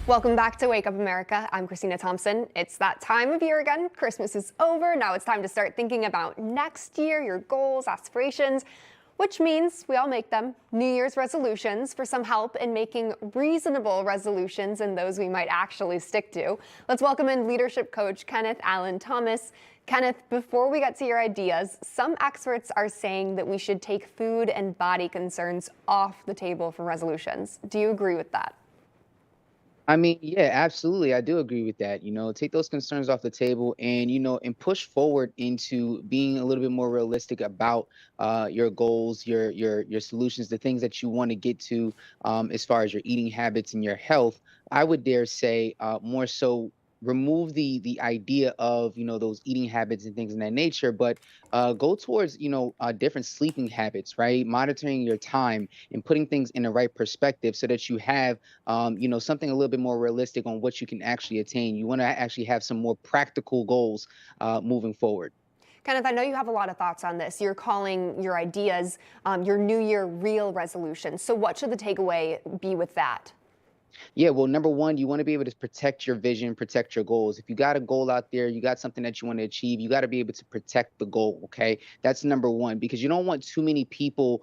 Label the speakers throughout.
Speaker 1: Welcome back to Wake Up America. I'm Christina Thompson. It's that time of year again. Christmas is over. Now it's time to start thinking about next year, your goals, aspirations, which means we all make them. New Year's resolutions for some help in making reasonable resolutions and those we might actually stick to. Let's welcome in leadership coach Kenneth Thomas. Kenneth, before we get to your ideas, some experts are saying that we should take food and body concerns off the table for resolutions. Do you agree with that?
Speaker 2: I mean, yeah, absolutely. I do agree with that. Take those concerns off the table and push forward into being a little bit more realistic about your goals, your solutions, the things that you want to get to as far as your eating habits and your health. I would dare say more so remove the idea of those eating habits and things in that nature, but go towards different sleeping habits, right? Monitoring your time and putting things in the right perspective so that you have something a little bit more realistic on what you can actually attain. You want to actually have some more practical goals moving forward.
Speaker 1: Kenneth, I know you have a lot of thoughts on this. You're calling your ideas your New Year real resolution. So what should the takeaway be with that?
Speaker 2: Yeah, well, number one, you want to be able to protect your vision, protect your goals. If you got a goal out there, you got something that you want to achieve, you got to be able to protect the goal. Okay, that's number one, because you don't want too many people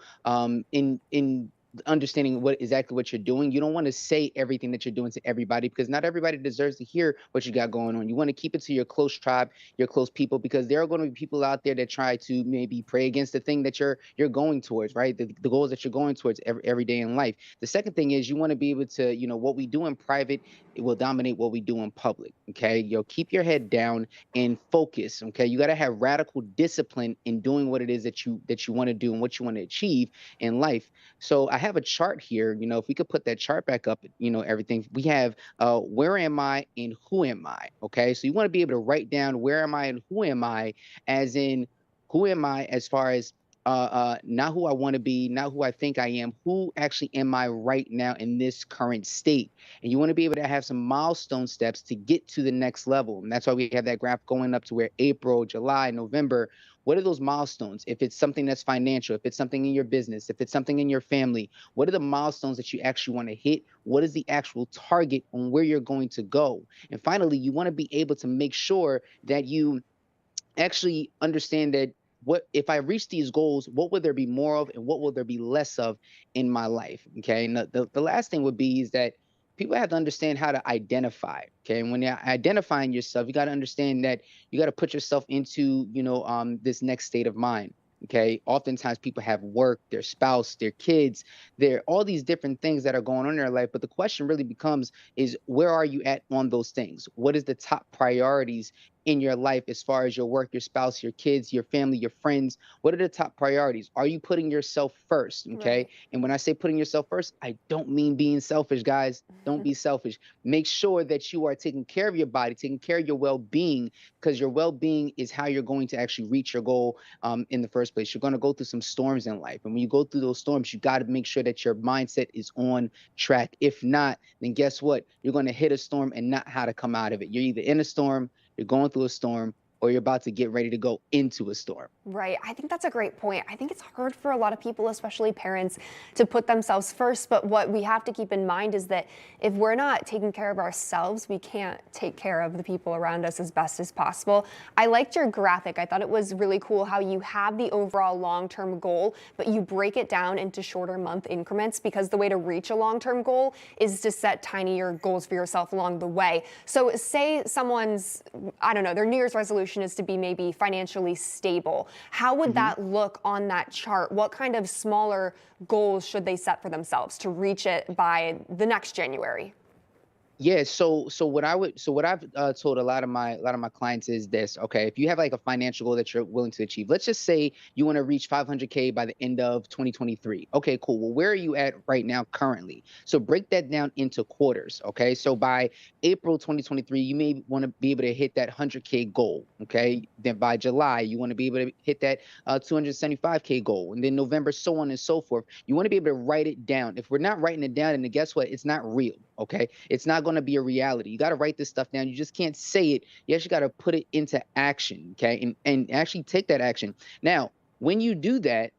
Speaker 2: in understanding what you're doing. You don't want to say everything that you're doing to everybody, because not everybody deserves to hear what you got going on. You want to keep it to your close tribe, your close people, because there are going to be people out there that try to maybe pray against the thing that you're going towards, right? The goals that you're going towards every day in life. The second thing is you want to be able to, what we do in private, it will dominate what we do in public. Okay. Keep your head down and focus. Okay. You got to have radical discipline in doing what it is that you want to do and what you want to achieve in life. So I have a chart here. If we could put that chart back up, everything we have, where am I and who am I? Okay. So you want to be able to write down where am I and who am I, as in who am I as far as not who I want to be, not who I think I am, who actually am I right now in this current state. And you want to be able to have some milestone steps to get to the next level. And that's why we have that graph going up to where April, July, November. What are those milestones? If it's something that's financial, if it's something in your business, if it's something in your family, what are the milestones that you actually want to hit? What is the actual target on where you're going to go? And finally, you want to be able to make sure that you actually understand that what if I reach these goals, what would there be more of and what will there be less of in my life? Okay. And the last thing would be is that people have to understand how to identify. Okay. And when you're identifying yourself, you got to understand that you got to put yourself into, this next state of mind. Okay. Oftentimes people have work, their spouse, their kids, there all these different things that are going on in their life. But the question really becomes is where are you at on those things? What is the top priorities in your life as far as your work, your spouse, your kids, your family, your friends? What are the top priorities? Are you putting yourself first? Okay.
Speaker 1: Right.
Speaker 2: And when I say putting yourself first, I don't mean being selfish, guys. Don't be selfish. Make sure that you are taking care of your body, taking care of your well being, because your well being is how you're going to actually reach your goal in the first place. You're going to go through some storms in life. And when you go through those storms, you got to make sure that your mindset is on track. If not, then guess what? You're going to hit a storm and not how to come out of it. You're either in a storm, you're going through a storm, or you're about to get ready to go into a storm.
Speaker 1: Right. I think that's a great point. I think it's hard for a lot of people, especially parents, to put themselves first. But what we have to keep in mind is that if we're not taking care of ourselves, we can't take care of the people around us as best as possible. I liked your graphic. I thought it was really cool how you have the overall long-term goal, but you break it down into shorter month increments, because the way to reach a long-term goal is to set tinier goals for yourself along the way. So say someone's, I don't know, their New Year's resolution is to be maybe financially stable. How would that look on that chart? What kind of smaller goals should they set for themselves to reach it by the next January?
Speaker 2: Yeah, what I've told a lot of my clients is this. Okay, if you have like a financial goal that you're willing to achieve, let's just say you want to reach 500K by the end of 2023. Okay, cool. Well, where are you at right now currently? So break that down into quarters. Okay, so by April 2023, you may want to be able to hit that 100K goal. Okay, then by July, you want to be able to hit that 275K goal, and then November, so on and so forth. You want to be able to write it down. If we're not writing it down, then guess what? It's not real. Okay, it's not going to be a reality. You got to write this stuff down. You just can't say it. You actually got to put it into action. Okay, and actually take that action. Now, when you do that,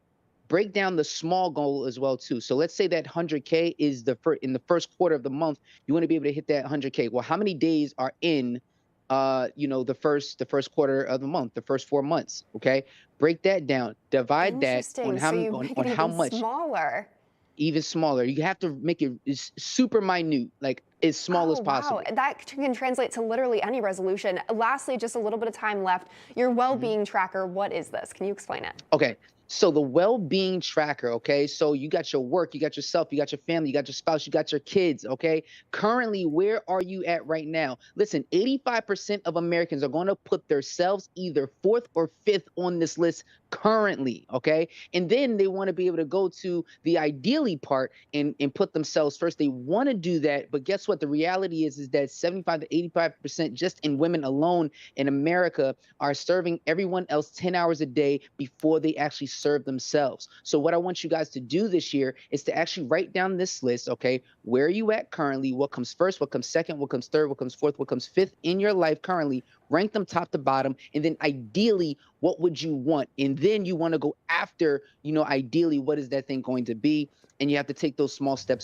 Speaker 2: break down the small goal as well too. So let's say that 100K is in the first quarter of the month, you want to be able to hit that 100K. Well, how many days are in the first quarter of the month, the first 4 months? Okay, break that down, divide that on
Speaker 1: Interesting. So you make it
Speaker 2: how
Speaker 1: even
Speaker 2: much.
Speaker 1: smaller.
Speaker 2: Even smaller. You have to make it super minute, like as small
Speaker 1: Oh,
Speaker 2: as
Speaker 1: wow.
Speaker 2: possible.
Speaker 1: That can translate to literally any resolution. Lastly, just a little bit of time left. Your well-being tracker, what is this? Can you explain it?
Speaker 2: Okay. So the well-being tracker, okay? So you got your work, you got yourself, you got your family, you got your spouse, you got your kids, okay? Currently, where are you at right now? Listen, 85% of Americans are going to put themselves either fourth or fifth on this list currently, okay? And then they want to be able to go to the ideally part and put themselves first. They want to do that, but guess what? The reality is that 75 to 85% just in women alone in America are serving everyone else 10 hours a day before they actually serve themselves. So what I want you guys to do this year is to actually write down this list, okay? Where are you at currently? What comes first? What comes second? What comes third? What comes fourth? What comes fifth in your life currently? Rank them top to bottom. And then ideally, what would you want? And then you want to go after, ideally, what is that thing going to be? And you have to take those small step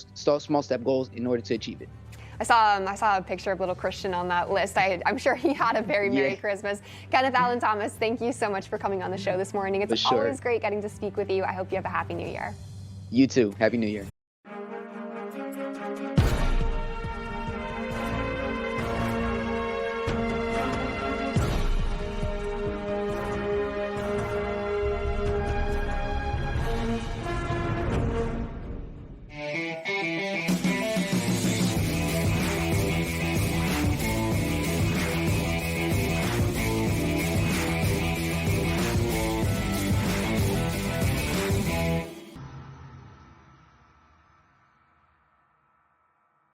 Speaker 2: goals in order to achieve it.
Speaker 1: I saw a picture of little Christian on that list. I'm sure he had a very Merry Christmas. Kenneth Allen Thomas, thank you so much for coming on the show this morning. It's always great getting to speak with you. I hope you have a Happy New Year.
Speaker 2: You too. Happy New Year.